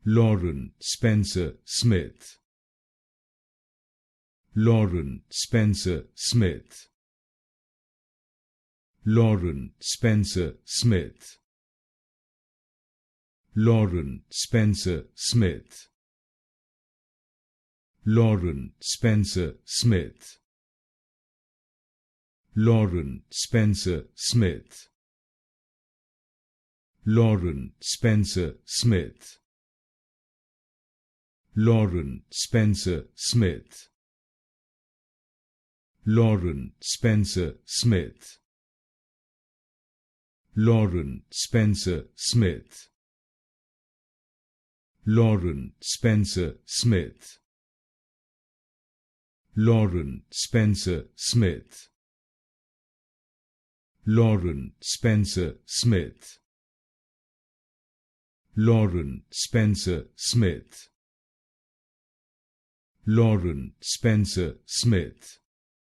Lauren Spencer Smith. Lauren Spencer Smith. Lauren Spencer Smith. Lauren Spencer Smith. Lauren Spencer Smith. Lauren Spencer Smith. Lauren Spencer Smith. Lauren Spencer Smith. Lauren Spencer Smith. Lauren Spencer Smith. Lauren Spencer Smith. Lauren Spencer Smith. Lauren Spencer Smith. Lauren Spencer Smith. Lauren Spencer Smith.